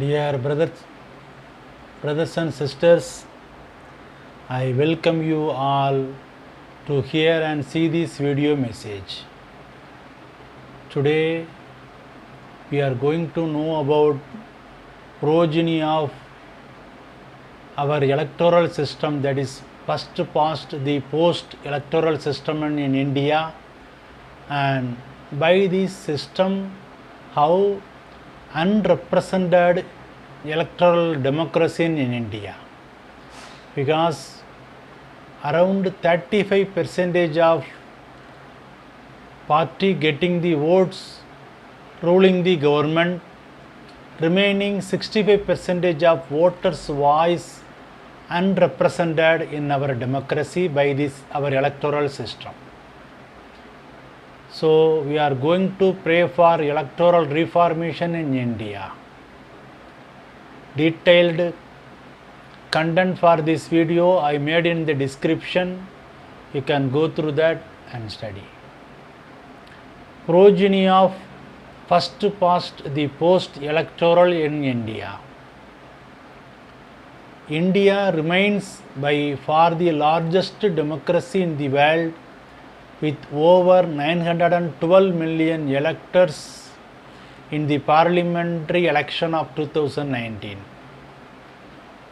Dear brothers and sisters, I welcome you all to hear and see this video message. Today we are going to know about progeny of our electoral system, that is first past the post electoral system in India, and by this system how unrepresented electoral democracy in India, because around 35% of party getting the votes ruling the government, remaining 65% of voters voice unrepresented in our democracy by this our electoral system. So we are going to pray for electoral reformation in India. Detailed content for this video I made in the description. You can go through that and study. Progeny of first past the post electoral in India. India remains by far the largest democracy in the world, with over 912 million electors in the parliamentary election of 2019.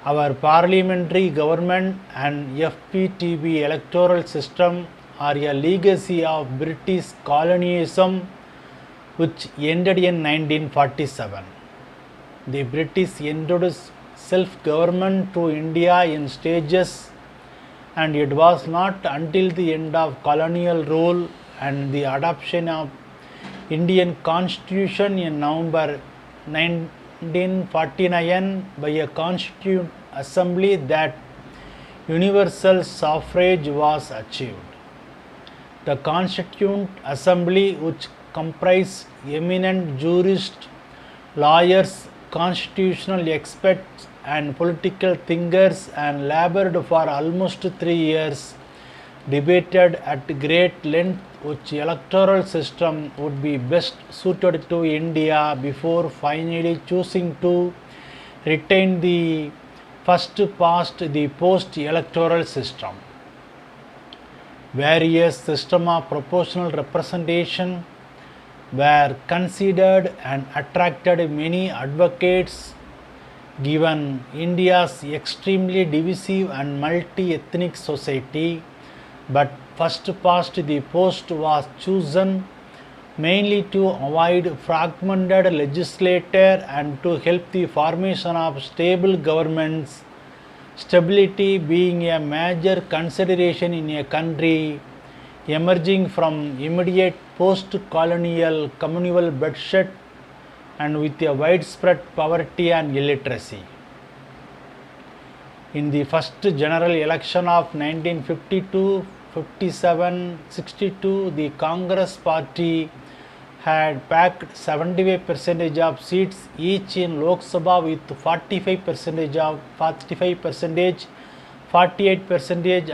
Our parliamentary government and FPTB electoral system are a legacy of British colonialism which ended in 1947. The British introduced self-government to India in stages, and it was not until the end of colonial rule and the adoption of Indian Constitution in November 1949 by a Constituent Assembly that universal suffrage was achieved. The Constituent Assembly, which comprised eminent jurists, lawyers, constitutional experts and political thinkers, and labored for almost 3 years, debated at great length which electoral system would be best suited to India before finally choosing to retain the first past the post electoral system. Various systems of proportional representation were considered and attracted many advocates given India's extremely divisive and multi-ethnic society, but first past the post was chosen mainly to avoid fragmented legislature and to help the formation of stable governments, stability being a major consideration in a country emerging from immediate post-colonial communal bloodshed and with a widespread poverty and illiteracy. In the first general election of 1952, 57, 62, the Congress party had packed 75% of seats each in Lok Sabha with 48%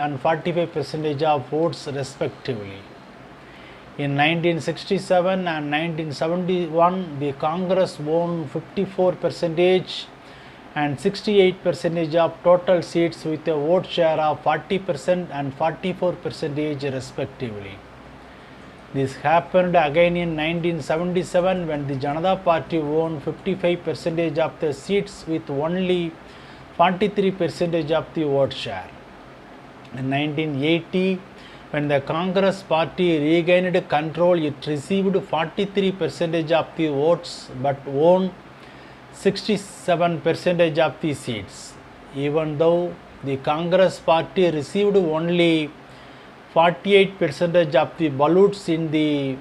and 45% of votes respectively. In 1967 and 1971, the Congress won 54% and 68% of total seats with a vote share of 40% and 44% respectively. This happened again in 1977 when the Janata Party won 55% of the seats with only 43% of the vote share. In 1980, when the Congress Party regained control, it received 43% of the votes but won 67% of the seats. Even though the Congress Party received only 48% of the ballots in the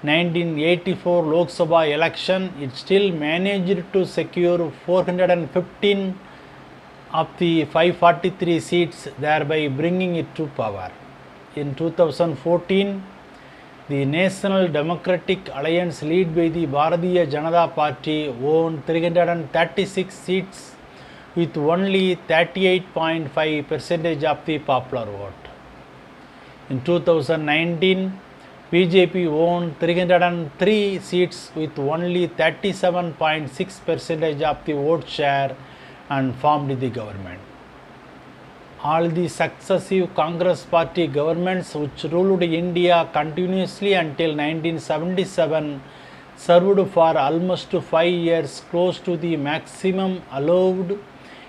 1984 Lok Sabha election, it still managed to secure 415 of the 543 seats, thereby bringing it to power. In 2014, the National Democratic Alliance led by the Bharatiya Janata Party won 336 seats with only 38.5% of the popular vote. In 2019, BJP won 303 seats with only 37.6% of the vote share and formed the government. All the successive Congress party governments which ruled India continuously until 1977 served for almost 5 years, close to the maximum allowed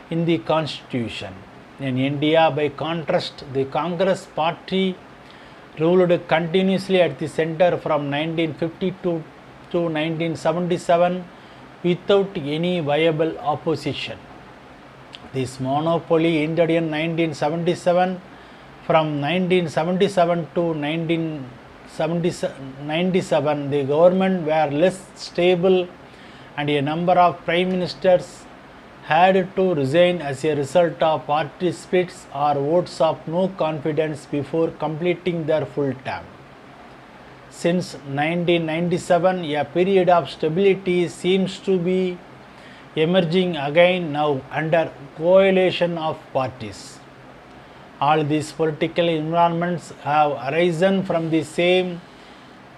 in the constitution. In India, by contrast, the Congress party ruled continuously at the center from 1952 to 1977 without any viable opposition. This monopoly ended in 1977. From 1977 to 1997, the government were less stable and a number of prime ministers had to resign as a result of party splits or votes of no confidence before completing their full term. Since 1997, a period of stability seems to be emerging again now under coalition of parties. All these political environments have arisen from the same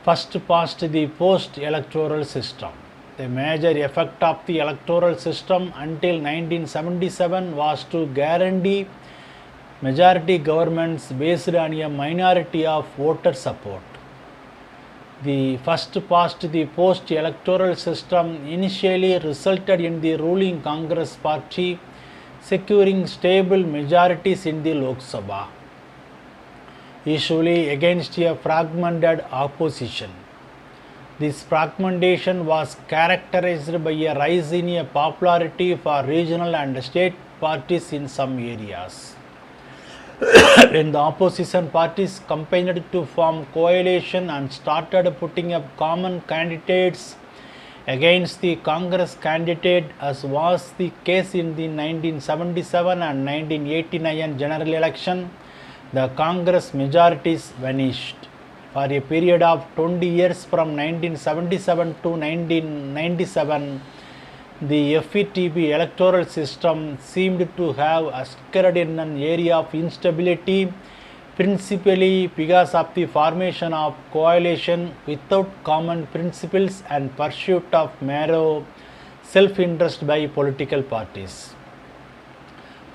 first past the post electoral system. The major effect of the electoral system until 1977 was to guarantee majority governments based on a minority of voter support. The first past the post electoral system initially resulted in the ruling Congress party securing stable majorities in the Lok Sabha, usually against a fragmented opposition. This fragmentation was characterized by a rise in a popularity for regional and state parties in some areas. When the opposition parties combined to form coalition and started putting up common candidates against the Congress candidate, as was the case in the 1977 and 1989 general election, the Congress majorities vanished. For a period of 20 years from 1977 to 1997, the FETB electoral system seemed to have occurred in an area of instability, principally because of the formation of coalition without common principles and pursuit of narrow self-interest by political parties.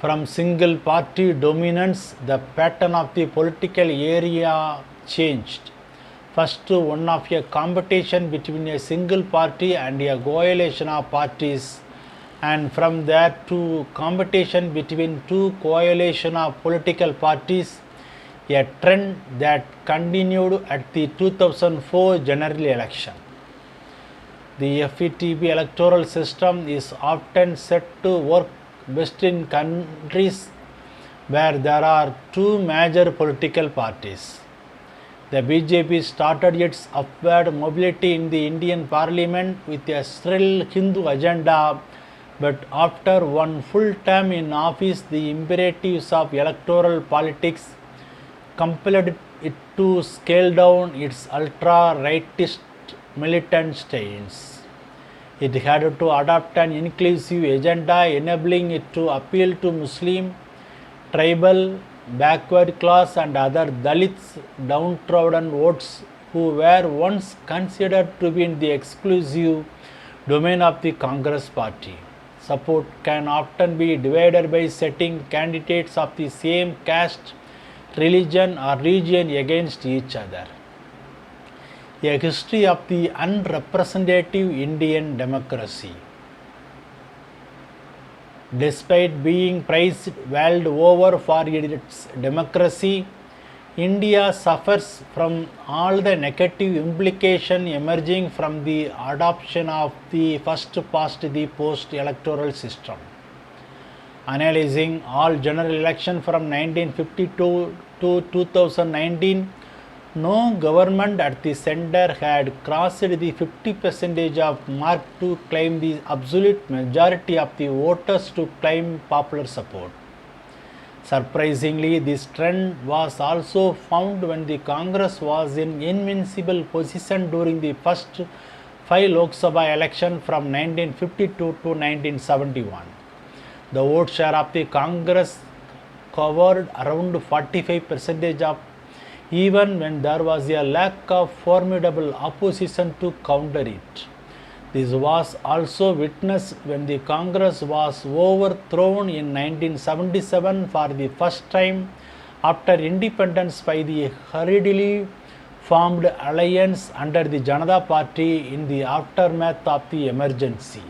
From single party dominance, the pattern of the political area changed. First, one of a competition between a single party and a coalition of parties, and from there to competition between two coalition of political parties, a trend that continued at the 2004 general election. The FETB electoral system is often said to work best in countries where there are two major political parties. The BJP started its upward mobility in the Indian Parliament with a shrill Hindu agenda, but after one full term in office, the imperatives of electoral politics compelled it to scale down its ultra-rightist militant stance. It had to adopt an inclusive agenda, enabling it to appeal to Muslim, tribal, backward class and other Dalits downtrodden votes who were once considered to be in the exclusive domain of the Congress party. Support can often be divided by setting candidates of the same caste, religion or region against each other. A history of the unrepresentative Indian democracy. Despite being praised world over for its democracy, India suffers from all the negative implications emerging from the adoption of the first past the post electoral system. Analyzing all general elections from 1952 to 2019, no government at the center had crossed the 50% of mark to claim the absolute majority of the voters to claim popular support. Surprisingly, this trend was also found when the Congress was in invincible position during the first 5 Lok Sabha elections from 1952 to 1971. The vote share of the Congress covered around 45% of even when there was a lack of formidable opposition to counter it. This was also witnessed when the Congress was overthrown in 1977 for the first time after independence by the hurriedly formed alliance under the Janata Party in the aftermath of the emergency.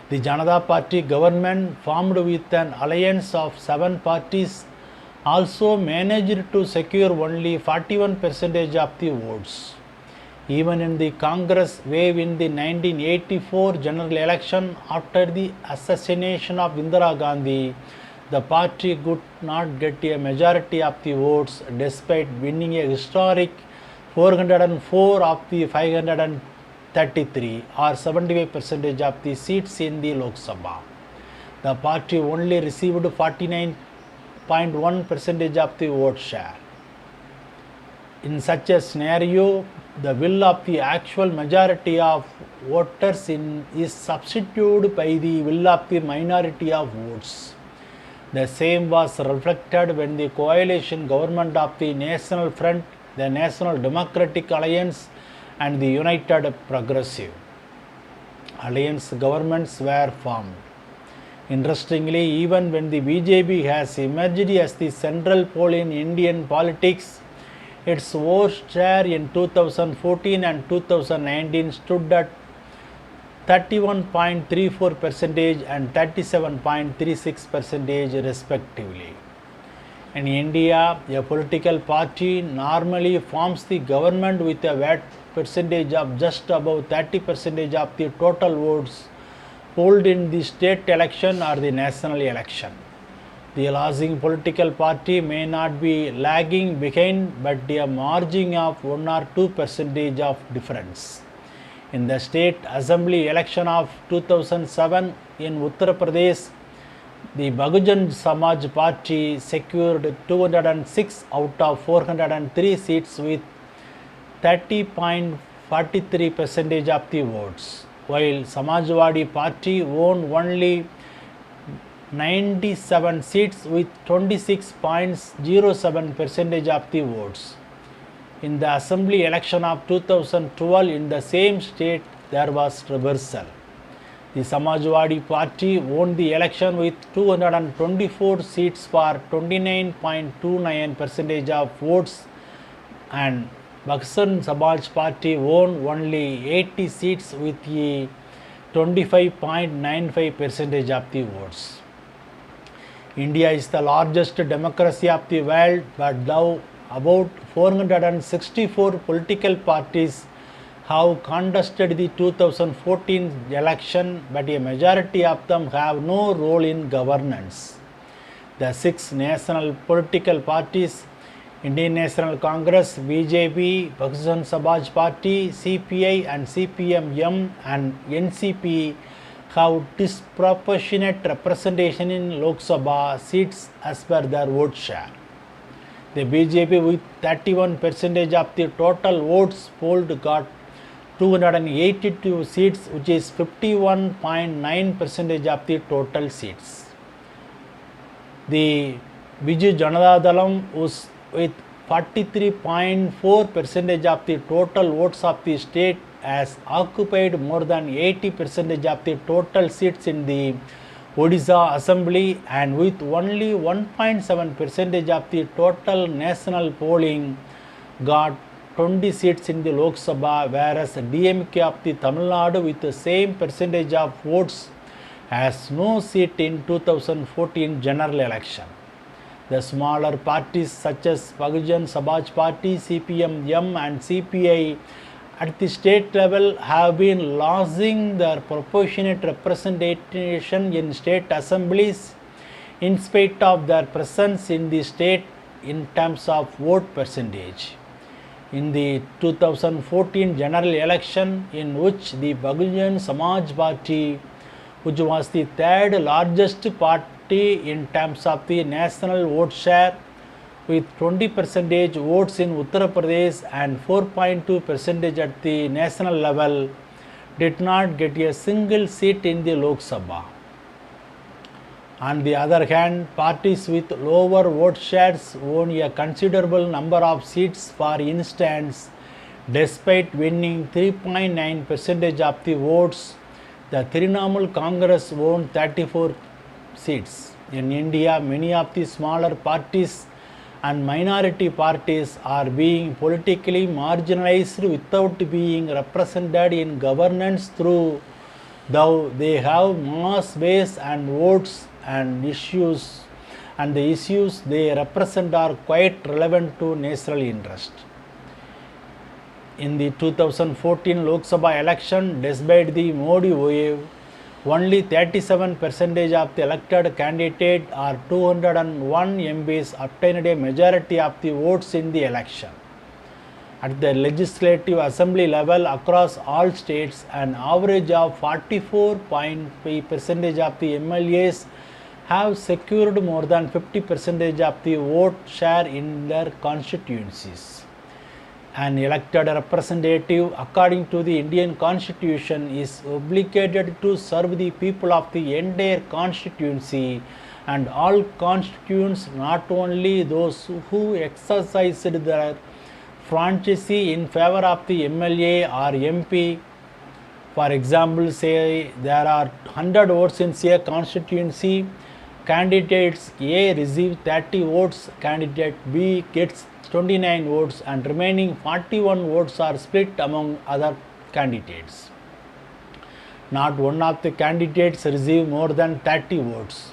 The Janata Party government, formed with an alliance of 7 parties, also managed to secure only 41% of the votes. Even in the Congress wave in the 1984 general election after the assassination of Indira Gandhi, the party could not get a majority of the votes despite winning a historic 404 of the 533 or 75% of the seats in the Lok Sabha. The party only received 49.1% of the vote share. In such a scenario, the will of the actual majority of voters is substituted by the will of the minority of votes. The same was reflected when the coalition government of the National Front, the National Democratic Alliance and the United Progressive Alliance governments were formed. Interestingly, even when the BJP has emerged as the central pole in Indian politics, its vote share in 2014 and 2019 stood at 31.34% and 37.36% respectively. In India, a political party normally forms the government with a vote percentage of just above 30% of the total votes polled in the state election or the national election. The losing political party may not be lagging behind, but a margin of 1 or 2% of difference. In the state assembly election of 2007 in Uttar Pradesh, the Bahujan Samaj Party secured 206 out of 403 seats with 30.43% of the votes, while Samajwadi Party won only 97 seats with 26.07% of the votes. In the assembly election of 2012 in the same state, there was reversal. The Samajwadi Party won the election with 224 seats for 29.29% of votes, and Bahujan Samaj Party won only 80 seats with 25.95% of the votes. India is the largest democracy of the world, but now about 464 political parties have contested the 2014 election, but a majority of them have no role in governance. The 6 national political parties, Indian National Congress, BJP, Bahujan Samaj Party, CPI and CPM-M and NCP, have disproportionate representation in Lok Sabha seats as per their vote share. The BJP with 31% of the total votes polled got 282 seats, which is 51.9% of the total seats. The Biju Janata Dalam was with 43.4% of the total votes of the state has occupied more than 80% of the total seats in the Odisha Assembly, and with only 1.7% of the total national polling got 20 seats in the Lok Sabha, whereas DMK of the Tamil Nadu with the same percentage of votes has no seat in 2014 general election. The smaller parties such as Bahujan Samaj Party, CPM-M and CPI at the state level have been losing their proportionate representation in state assemblies in spite of their presence in the state in terms of vote percentage. In the 2014 general election, in which the Bahujan Samaj Party, which was the third largest party in terms of the national vote share, with 20% votes in Uttar Pradesh and 4.2% at the national level, did not get a single seat in the Lok Sabha. On the other hand, parties with lower vote shares won a considerable number of seats. For instance, despite winning 3.9% of the votes, the Trinamool Congress won 34 seats. In India, many of the smaller parties and minority parties are being politically marginalized without being represented in governance through though they have mass base and votes and the issues they represent are quite relevant to national interest. In the 2014 Lok Sabha election, despite the Modi wave, only 37% of the elected candidate or 201 MPs obtained a majority of the votes in the election. At the legislative assembly level across all states, an average of 44.5% of the MLAs have secured more than 50% of the vote share in their constituencies. An elected representative, according to the Indian Constitution, is obligated to serve the people of the entire constituency and all constituents, not only those who exercised their franchise in favor of the MLA or MP. For example, say there are 100 votes in a constituency, candidates A receive 30 votes, candidate B gets 29 votes, and remaining 41 votes are split among other candidates. Not one of the candidates receive more than 30 votes.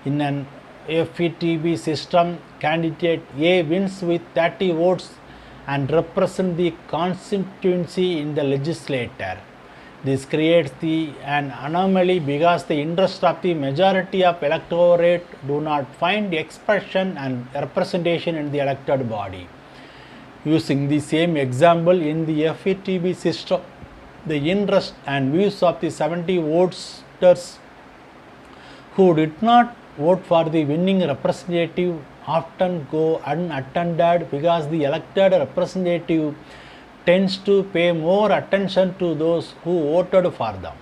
In an FETB system, candidate A wins with 30 votes and represent the constituency in the legislature. This creates an anomaly because the interests of the majority of electorate do not find expression and representation in the elected body. Using the same example, in the FETB system, the interests and views of the 70 voters who did not vote for the winning representative often go unattended because the elected representative tends to pay more attention to those who voted for them.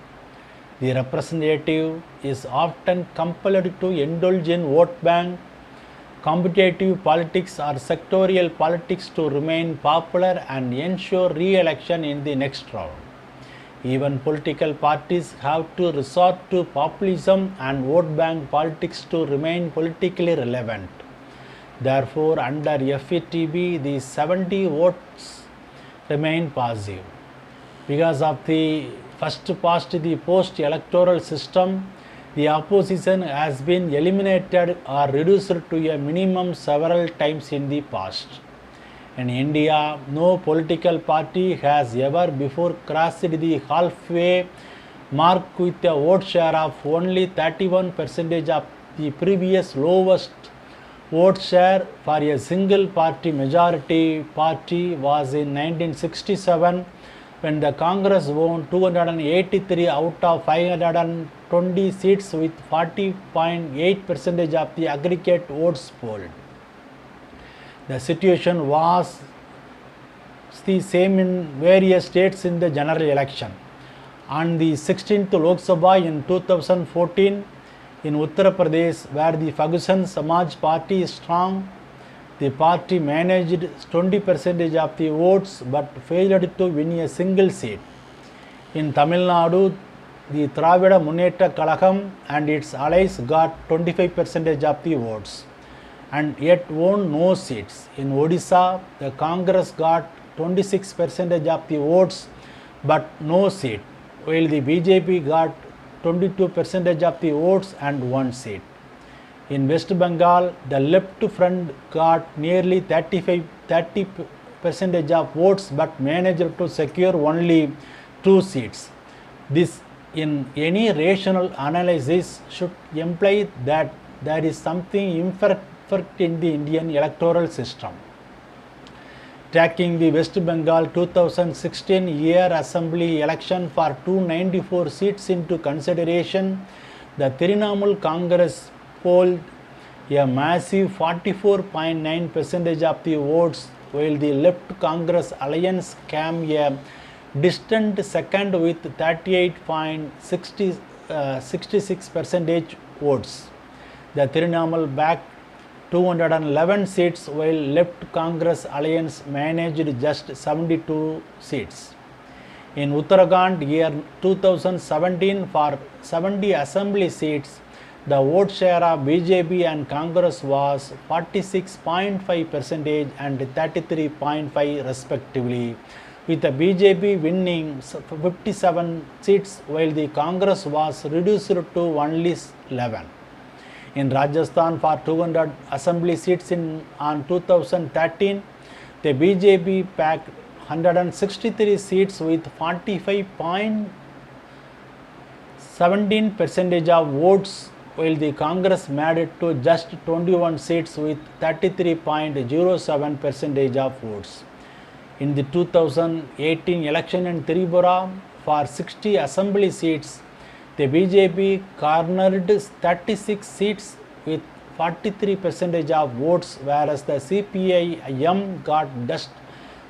The representative is often compelled to indulge in vote bank, competitive politics or sectorial politics to remain popular and ensure re-election in the next round. Even political parties have to resort to populism and vote bank politics to remain politically relevant. Therefore, under FETB, the 70 votes remain passive. Because of the first past the post electoral system, the opposition has been eliminated or reduced to a minimum several times in the past. In India, no political party has ever before crossed the halfway mark with a vote share of only 31% of the previous lowest vote share for a single party majority party was in 1967 when the Congress won 283 out of 520 seats with 40.8% of the aggregate votes polled. The situation was the same in various states in the general election. On the 16th Lok Sabha in 2014, in Uttar Pradesh, where the Ferguson Samaj Party is strong, the party managed 20% of the votes but failed to win a single seat. In Tamil Nadu, the Dravida Muneta Kalagam and its allies got 25% of the votes and yet won no seats. In Odisha, the Congress got 26% of the votes but no seat, while the BJP got 22% of the votes and 1 seat. In West Bengal, the left front got nearly 30% of votes but managed to secure only 2 seats. This, in any rational analysis, should imply that there is something imperfect in the Indian electoral system. Taking the West Bengal 2016 year assembly election for 294 seats into consideration, the Trinamool Congress polled a massive 44.9% of the votes, while the Left Congress Alliance came a distant second with 38.66% votes. the Trinamool backed 211 seats while Left Congress Alliance managed just 72 seats. In Uttarakhand year 2017, for 70 assembly seats, the vote share of BJP and Congress was 46.5% and 33.5% respectively, with the BJP winning 57 seats while the Congress was reduced to only 11. In Rajasthan, for 200 assembly seats on 2013, the BJP packed 163 seats with 45.17% of votes, while the Congress made it to just 21 seats with 33.07% of votes. In the 2018 election in Tripura, for 60 assembly seats, the BJP garnered 36 seats with 43% of votes, whereas the CPI-M got just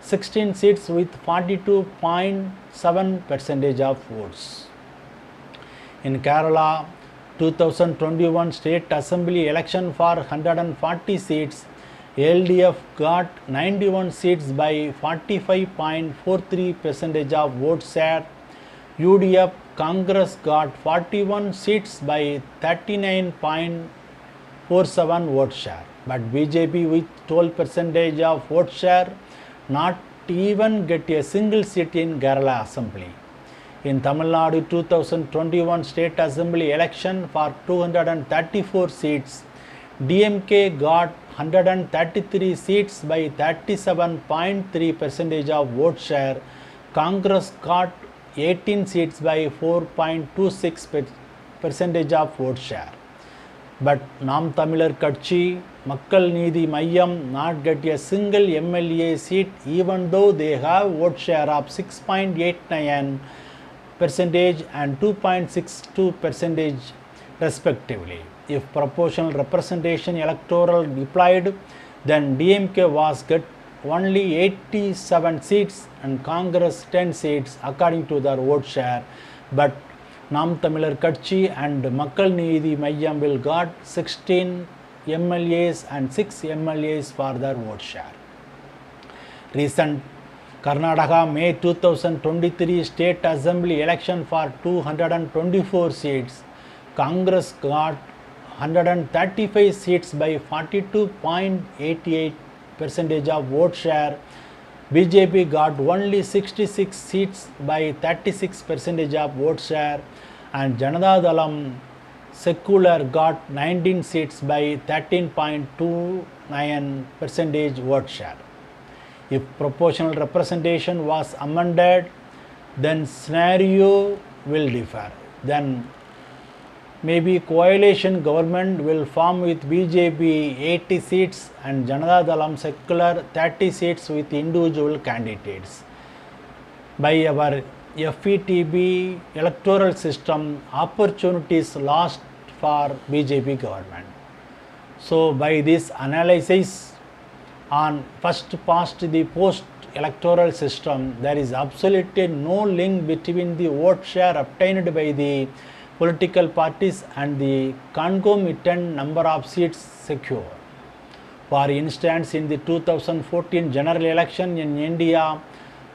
16 seats with 42.7% of votes. In Kerala, 2021 State Assembly election for 140 seats, LDF got 91 seats by 45.43% of vote share. UDF Congress got 41 seats by 39.47 vote share, but BJP with 12% of vote share not even get a single seat in Kerala Assembly. In Tamil Nadu 2021 State Assembly election for 234 seats, DMK got 133 seats by 37.3% of vote share. Congress got 18 seats by 4.26% of vote share. But Nam Tamilar Katchi, Makkal Needhi Mayyam not get a single MLA seat even though they have vote share of 6.89% and 2.62% respectively. If proportional representation electoral applied, then DMK was get only 87 seats and Congress 10 seats according to their vote share, but Nam Tamilar Katchi and Makkal Needhi Mayyam will got 16 MLAs and 6 MLAs for their vote share. Recent Karnataka May 2023 State Assembly election for 224 seats, Congress got 135 seats by 42.88% of vote share. BJP got only 66 seats by 36% of vote share, and Janata Dalam Secular got 19 seats by 13.29% vote share. If proportional representation was amended, then scenario will differ. Then maybe coalition government will form with BJP 80 seats and Janata Dalam Secular 30 seats with individual candidates. By our FETB electoral system, opportunities lost for BJP government. So by this analysis on first past the post electoral system, there is absolutely no link between the vote share obtained by the political parties and the concomitant number of seats secured. For instance, in the 2014 general election in India,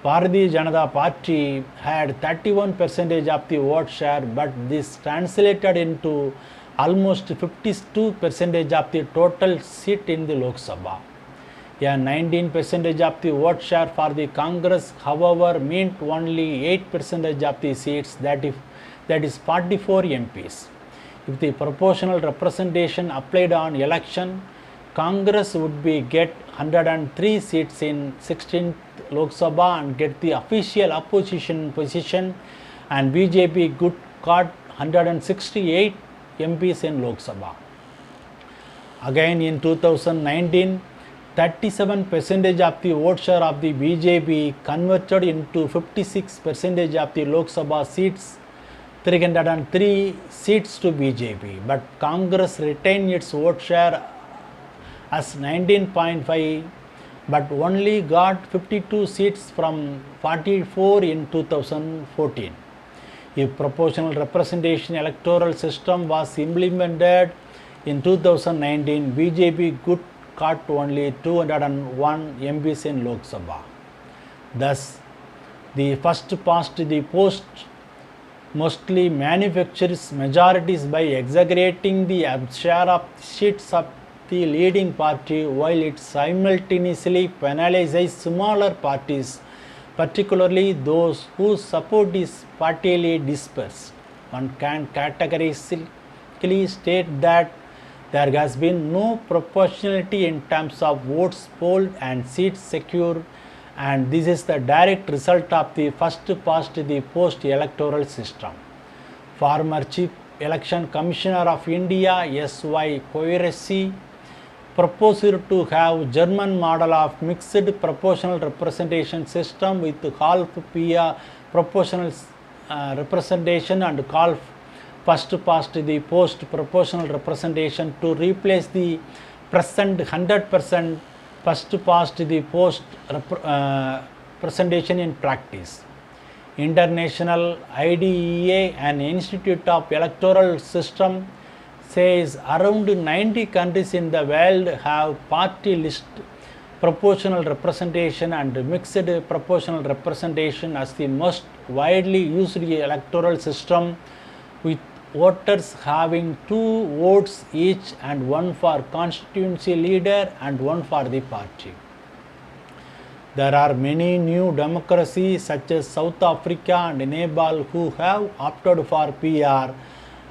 Bharatiya Janata Party had 31% of the vote share, but this translated into almost 52% of the total seat in the Lok Sabha. A 19% of the vote share for the Congress, however, meant only 8% of the seats, that is 44 MPs. If the proportional representation applied on election, Congress would be get 103 seats in 16th Lok Sabha and get the official opposition position, and BJP got 168 MPs in Lok Sabha. Again in 2019, 37% of the vote share of the BJP converted into 56% of the Lok Sabha seats, 303 seats to BJP, but Congress retained its vote share as 19.5, but only got 52 seats from 44 in 2014. If proportional representation electoral system was implemented, In 2019, BJP got only 201 MPs in Lok Sabha. Thus, the first past the post mostly manufactures majorities by exaggerating the share of seats of the leading party, while it simultaneously penalizes smaller parties, particularly those whose support is partly dispersed. One can categorically state that there has been no proportionality in terms of votes polled and seats secured, and this is the direct result of the first past the post electoral system. Former Chief Election Commissioner of India S.Y. Koiresi proposed to have German model of mixed proportional representation system with half PR proportional representation and half first past the post proportional representation to replace the present 100% first past the post representation in practice. International IDEA, an institute of electoral system, says around 90 countries in the world have party list proportional representation and mixed proportional representation as the most widely used electoral system, with voters having 2 votes each and one for constituency leader and one for the party. There are many new democracies such as South Africa and Nepal who have opted for PR,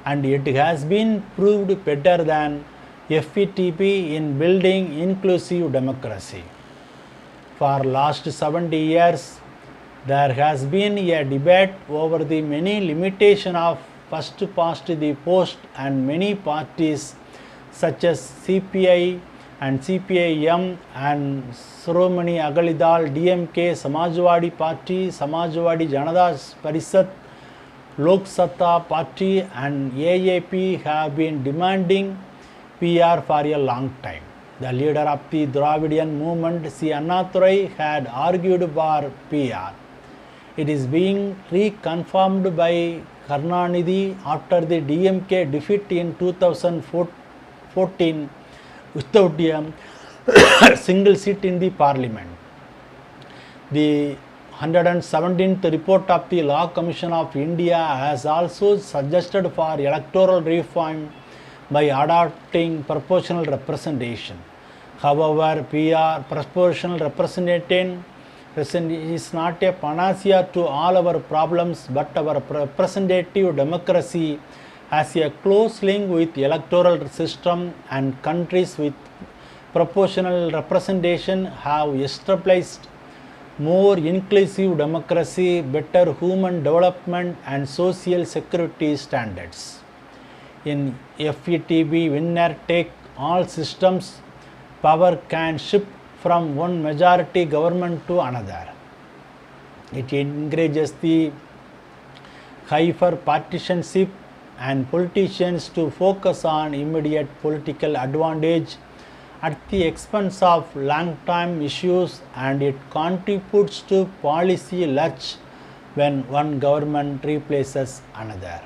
and it has been proved better than FETP in building inclusive democracy. For last 70 years, there has been a debate over the many limitations of first past the post, and many parties such as CPI and CPIM and Shiromani Akali Dal, DMK, Samajwadi Party, Samajwadi Janata Parishad, Lok Satta Party and AAP have been demanding PR for a long time. The leader of the Dravidian movement, C. Annadurai, had argued for PR. It is being reconfirmed by Karunanidhi after the DMK defeat in 2014 without a single seat in the parliament. The 117th report of the Law Commission of India has also suggested for electoral reform by adopting proportional representation. However, proportional representation is not a panacea to all our problems, but our representative democracy has a close link with electoral system, and countries with proportional representation have established more inclusive democracy, better human development and social security standards. In FETB winner take all systems, power can shift from one majority government to another. It encourages the hyper-partisanship and politicians to focus on immediate political advantage at the expense of long-term issues, and it contributes to policy lurch when one government replaces another.